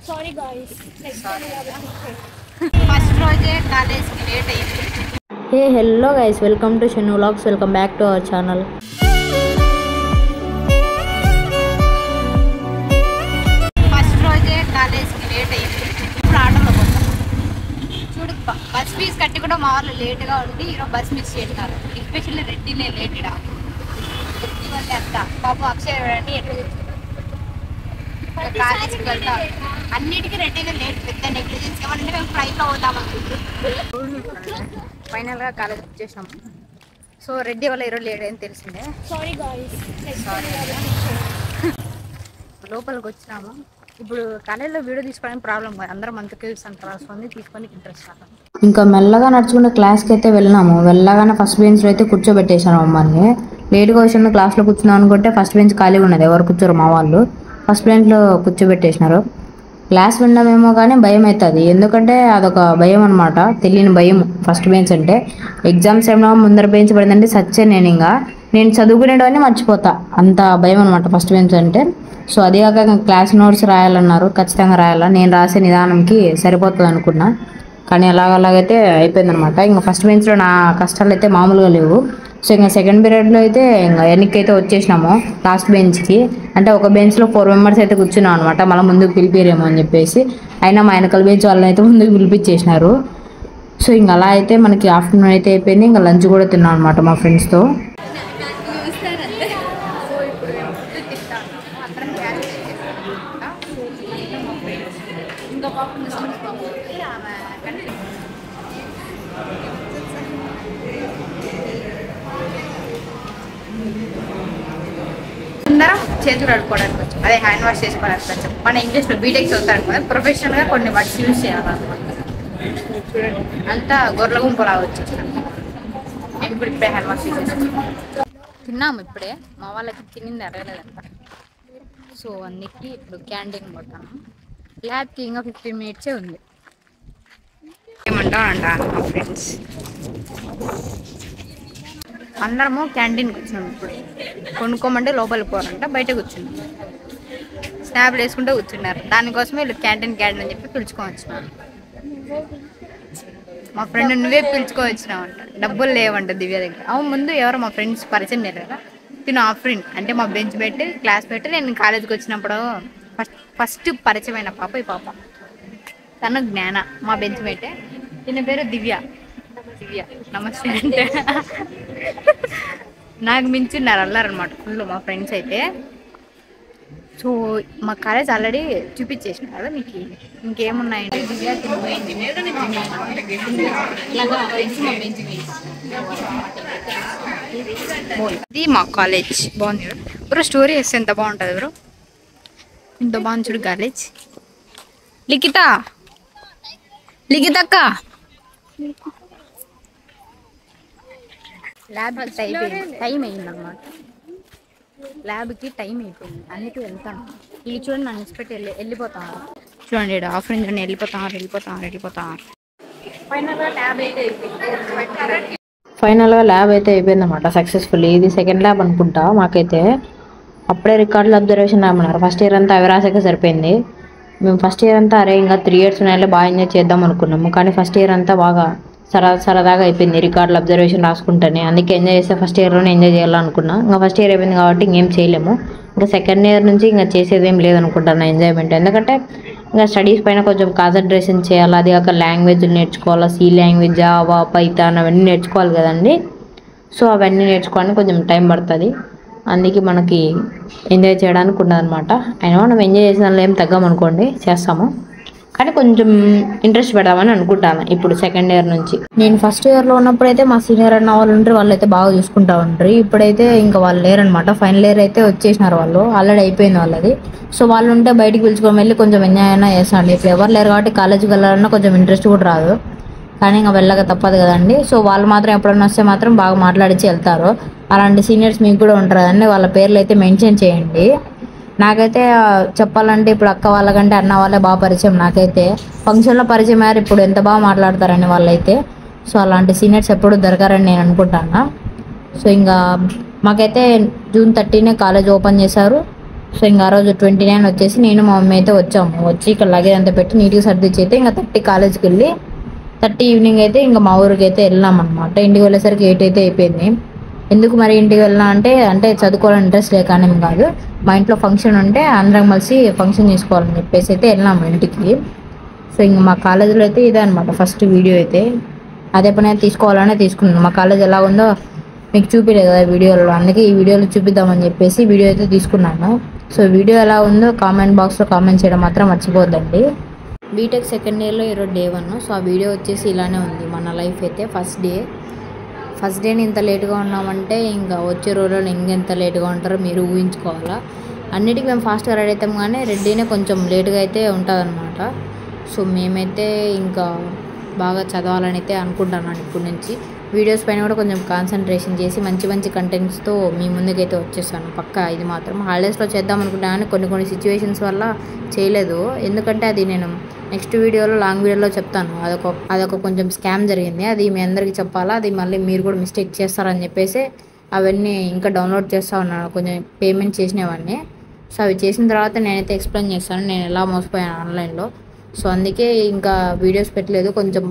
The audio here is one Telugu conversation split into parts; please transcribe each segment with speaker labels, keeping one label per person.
Speaker 1: సారీ గాయ్స్
Speaker 2: ఫస్ట్ రోజే కాలేజ్కి లేట్ అయింది.
Speaker 3: Hey hello guys, welcome to Shenu vlogs. Welcome back to our channel.
Speaker 2: First రోజే కాలేజ్కి లేట్ అయింది. ఇప్పుడు ఆటోలో పోతాం. చూడు, బస్ ఫీజు కట్టి కూడా మా వాళ్ళు లేట్గా ఉండి ఈరోజు బస్ మిస్ చేసినారు. ఎస్పెషల్లీ రెడ్డినే లేట్ ఇడా ఇవన్నీ అంతా పాపం అక్షయ్ రెడ్డి ఎట్లా కాలేజ్కి వెళ్తా అన్నిటికీ రెడ్డినే లేట్. పెద్ద నెగ్లిజెన్స్ ఏమంటే మేము ఫ్లైట్లో పోతామనుకుంటున్నాం. ఫైనల్గా కాలేజ్ వచ్చేసినాము. సో రెడ్డి వల్ల ఈరోజు లేట్ అని తెలిసిందే.
Speaker 1: సారీ గాయ్స్
Speaker 2: లోపలికి వచ్చినాము. ఇప్పుడు కాలేజ్లో వీడియో తీసుకోవడానికి ప్రాబ్లం కాదు, అందరం మంతకి అంటారు తీసుకొని ఇంట్రెస్ట్ రాదు.
Speaker 3: ఇంకా మెల్లగా నడుచుకుంటే క్లాస్కి అయితే వెళ్ళినాము. వెళ్ళగానే ఫస్ట్ బెంచ్లో అయితే కూర్చోబెట్టేశాను మమ్మల్ని. లేట్గా వచ్చిన క్లాస్లో కూర్చున్నాం అనుకుంటే ఫస్ట్ బెంచ్ ఖాళీగా ఉన్నది, ఎవరు కూర్చోరు మా వాళ్ళు. ఫస్ట్ బెంచ్లో కూర్చోబెట్టేసినారు. క్లాస్ విన్నామేమో కానీ భయం అవుతుంది, ఎందుకంటే అదొక భయం అనమాట, తెలియని భయం. ఫస్ట్ బెంచ్ అంటే ఎగ్జామ్స్ ఏమో ముందర బెంచ్ పడిందంటే సచ్చే నేను చదువుకునేటవన్నీ మర్చిపోతా, అంత భయం అనమాట ఫస్ట్ బెంచ్ అంటే. సో అదే కాక క్లాస్ నోట్స్ రాయాలన్నారు, ఖచ్చితంగా రాయాలా. నేను రాసే నిదానంకి సరిపోతుంది అనుకున్నా, కానీ అలాగైతే అయిపోయింది అనమాట. ఇంకా ఫస్ట్ బెంచ్లో నా కష్టాలు అయితే మామూలుగా లేవు. సో ఇంకా సెకండ్ పీరియడ్లో అయితే ఇంకా వెనక్కి అయితే వచ్చేసినాము లాస్ట్ బెంచ్కి. అంటే ఒక బెంచ్లో 4 మెంబర్స్ అయితే కూర్చున్నాం అనమాట, మళ్ళీ ముందుకు పిలిపిరేమో అని చెప్పేసి. అయినా మా వెనకాల బెంచ్ వాళ్ళని అయితే ముందుకు పిలిపించేసినారు. సో ఇంకా అలా అయితే మనకి ఆఫ్టర్నూన్ అయితే అయిపోయింది. ఇంకా లంచ్ కూడా తిన్నాం అనమాట మా ఫ్రెండ్స్తో.
Speaker 2: ఇంకో పాప ముస్లిమ్స్ పాప ఆమె అందరం చేతులు కడుక్కోవడానికి వచ్చాం, అదే హ్యాండ్ వాష్ చేసుకోవడానికి వచ్చాం. మన ఇంగ్లీష్లో బీటెక్ చదువుతారు కదా, ప్రొఫెషనల్గా కొన్ని వర్డ్స్ యూజ్ చేయాలన్నమాట. చూడండి, అంతా గొర్రెల గుంపు రావచ్చు. మేము ఇప్పుడు ఇప్పుడే హ్యాండ్ వాష్ చేసేసుకున్నాం. తిన్నాము ఇప్పుడే, మా వాళ్ళకి తినింది అడగలేదంట. సో అన్నిటికీ ఇప్పుడు క్యాంటీన్ పోతాము. ల్యాబ్కి ఇంకా 15 మినిట్సే ఉంది. ఏమంటావు అంట మా ఫ్రెండ్స్ అందరము క్యాంటీన్కి వచ్చినాం. ఇప్పుడు కొనుక్కోమంటే లోపలికి పోరంట, బయట కూర్చున్నాం. స్నాప్లు వేసుకుంటూ కూర్చున్నారు. దానికోసమే వీళ్ళు క్యాంటీన్ అని చెప్పి పిలుచుకొని వచ్చినారు. మా ఫ్రెండ్ నువ్వే పిలుచుకొని వచ్చినావంట, డబ్బులు లేవంట దివ్య దగ్గర. అవును, ముందు ఎవరో మా ఫ్రెండ్స్ పరిచయం లేదు కదా, తిను ఆఫ్రిన్ అంటే మా బెంచ్ పెట్టి క్లాస్ పెట్టి నేను కాలేజీకి వచ్చినప్పుడు ఫస్ట్ పరిచయమైన పాప ఈ పాప. తను జ్ఞాన, మా బెంచ్ మేటే. దీని పేరు దివ్య. నమస్తే అంటే నాకు మించున్నారు, అల్లారనమాట ఫుల్ మా ఫ్రెండ్స్ అయితే. సో మా కాలేజ్ ఆల్రెడీ చూపించేసిన కదా మీకు. ఇంకేమున్నాయంటే దివ్య ఇది మా కాలేజ్. బాగుంది బ్రో, స్టోరీ వేస్తే ఎంత బాగుంటుంది బ్రో, ఇంత బాగుంది చూడు కాలేజ్. లిఖిత అక్క, ల్యాబ్కి టైం అయింది అన్నమాట. ల్యాబ్కి టైం అయిపోయింది, అన్నిటి వెళ్తాను. వీళ్ళు చూడండి నన్ను ఇన్స్పెక్ట్ వెళ్ళిపోతాను. చూడండి ఇక్కడ ఆఫ్రెండ్ వెళ్ళిపోతాను.
Speaker 3: ఫైనల్గా ల్యాబ్ అయితే అయిపోయింది అనమాట సక్సెస్ఫుల్లీ. ఇది సెకండ్ ల్యాబ్ అనుకుంటా మాకైతే. అప్పుడే రికార్డులు అబ్జర్వేషన్ రామన్నారు. ఫస్ట్ ఇయర్ అంతా అవి రాసాక సరిపోయింది. మేము ఫస్ట్ ఇయర్ అంతా అరే ఇంకా 3 years ఉన్నాయో బాగా ఎంజాయ్ చేద్దాం అనుకున్నాము, కానీ ఫస్ట్ ఇయర్ అంతా బాగా సరదాగా అయిపోయింది రికార్డులు అబ్జర్వేషన్ రాసుకుంటానే. అందుకే ఎంజాయ్ చేస్తే ఫస్ట్ ఇయర్లోనే ఎంజాయ్ చేయాలనుకున్నా. ఇంకా ఫస్ట్ ఇయర్ అయిపోయింది కాబట్టి ఇంకేం చేయలేము. ఇంకా సెకండ్ ఇయర్ నుంచి ఇంకా చేసేది ఏం లేదనుకుంటాను ఎంజాయ్మెంట్. ఎందుకంటే ఇంకా స్టడీస్ పైన కొంచెం కాన్సన్ట్రేషన్ చేయాలి. అది కాక లాంగ్వేజ్లు నేర్చుకోవాలి, సి లాంగ్వేజ్, జావా, పైథాన్ అవన్నీ నేర్చుకోవాలి కదండి. సో అవన్నీ నేర్చుకోవడానికి కొంచెం టైం పడుతుంది. అందుకే మనకి ఎంజాయ్ చేయడానికి ఉండదన్నమాట. అయినా మనం ఎంజాయ్ చేసిన దానిలో ఏం తగ్గామనుకోండి, చేస్తాము, కానీ కొంచెం ఇంట్రెస్ట్ పెడదామని అనుకుంటాను ఇప్పుడు సెకండ్ ఇయర్ నుంచి. నేను ఫస్ట్ ఇయర్లో ఉన్నప్పుడైతే మా సీనియర్ అన్న వాళ్ళు ఉంటారు, వాళ్ళు అయితే బాగా చూసుకుంటా ఉంటారు. ఇప్పుడైతే ఇంకా వాళ్ళు లేరనమాట. ఫైనల్ ఇయర్ అయితే వచ్చేసినారు వాళ్ళు, ఆల్రెడీ అయిపోయింది వాళ్ళది. సో వాళ్ళు ఉంటే బయటికి పిలుచుకొని వెళ్ళి కొంచెం ఎంజాయ్ అయినా చేస్తాను. ఇప్పుడు ఎవరు లేరు కాబట్టి కాలేజీకి వెళ్ళాలన్నా కొంచెం ఇంట్రెస్ట్ కూడా రాదు, కానీ ఇంకా వెళ్ళక తప్పదు కదండి. సో వాళ్ళు మాత్రం ఎప్పుడన్నా వస్తే మాత్రం బాగా మాట్లాడించి వెళ్తారు. అలాంటి సీనియర్స్ మీకు కూడా ఉంటారు కదండి, వాళ్ళ పేర్లు అయితే మెన్షన్ చేయండి. నాకైతే చెప్పాలంటే ఇప్పుడు అక్క వాళ్ళకంటే అన్న వాళ్ళే బాగా పరిచయం. నాకైతే ఫంక్షన్లో పరిచయం అయ్యారు, ఇప్పుడు ఎంత బాగా మాట్లాడతారని వాళ్ళైతే. సో అలాంటి సీనియర్స్ ఎప్పుడు దొరకారని నేను అనుకుంటాను. సో ఇంకా మాకైతే June 13 కాలేజ్ ఓపెన్ చేశారు. సో ఇంకా ఆ రోజు 29 వచ్చేసి నేను మా మమ్మీ అయితే వచ్చాము. వచ్చి ఇక్కడ లగేజ్ అంతా పెట్టి నీట్గా సర్దిచ్చి అయితే ఇంకా 30 కాలేజ్కి వెళ్ళి 30 ఈవినింగ్ అయితే ఇంకా మా ఊరికి అయితే వెళ్ళాం అనమాట. ఇంటికి వెళ్ళేసరికి 8 అయితే అయిపోయింది. ఎందుకు మరి ఇంటికి వెళ్ళినా అంటే చదువుకోవాలని ఇంట్రెస్ట్ లేకనేం కాదు, మా ఇంట్లో ఫంక్షన్ ఉంటే అందరం కలిసి ఫంక్షన్ చేసుకోవాలని చెప్పేసి అయితే వెళ్ళాము ఇంటికి. సో ఇంక మా కాలేజీలో అయితే ఇదే అనమాట ఫస్ట్ వీడియో అయితే. అదే పని అయితే తీసుకోవాలనే తీసుకున్నాను. మా కాలేజ్ ఎలా ఉందో మీకు చూపించలేదు కదా వీడియోలో, అందుకే ఈ వీడియోలో చూపిద్దామని చెప్పేసి వీడియో అయితే తీసుకున్నాను. సో వీడియో ఎలా ఉందో కామెంట్ బాక్స్లో కామెంట్ చేయడం మాత్రం మర్చిపోద్దండి. బీటెక్ సెకండ్ ఇయర్లో ఈరోజు డే 1. సో ఆ వీడియో వచ్చేసి ఇలానే ఉంది మన లైఫ్ అయితే. ఫస్ట్ డేని ఇంత లేట్గా ఉన్నామంటే ఇంకా వచ్చే రోజుల్లో ఇంకెంత లేట్గా ఉంటారో మీరు ఊహించుకోవాలా. అన్నిటికీ మేము ఫాస్ట్గా రెడీ అవుతాం, కానీ రెడీనే కొంచెం లేట్గా అయితే ఉంటుందన్నమాట. సో మేమైతే ఇంకా బాగా చదవాలని అయితే అనుకుంటున్నాను ఇప్పటి నుంచి. వీడియోస్ పైన కూడా కొంచెం కాన్సన్ట్రేషన్ చేసి మంచి కంటెంట్స్తో మీ ముందుకైతే వచ్చేసాను పక్కా. ఇది మాత్రం హాలిడేస్లో చేద్దాం అనుకుంటా, కానీ కొన్ని సిచ్యువేషన్స్ వల్ల చేయలేదు. ఎందుకంటే అది నేను నెక్స్ట్ వీడియోలో లాంగ్ వీడియోలో చెప్తాను. అదొక కొంచెం స్కామ్ జరిగింది, అది మీ అందరికీ చెప్పాలా. అది మళ్ళీ మీరు కూడా మిస్టేక్ చేస్తారని చెప్పేసి అవన్నీ ఇంకా డౌన్లోడ్ చేస్తూ ఉన్నాను, కొంచెం పేమెంట్ చేసినవన్నీ. సో అవి చేసిన తర్వాత నేనైతే ఎక్స్ప్లెయిన్ చేస్తాను నేను ఎలా మోసపోయాను ఆన్లైన్లో. సో అందుకే ఇంకా వీడియోస్ పెట్టలేదు కొంచెం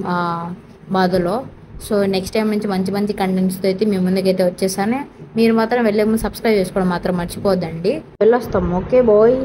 Speaker 3: బాధలో. సో నెక్స్ట్ టైం నుంచి మంచి కంటెంట్స్తో అయితే మీ ముందుకైతే వచ్చేసాను. మీరు మాత్రం వెళ్ళే ముందు సబ్స్క్రైబ్ చేసుకోవడం మాత్రం మర్చిపోద్దండి. వెళ్ళొస్తాం. Okay bye.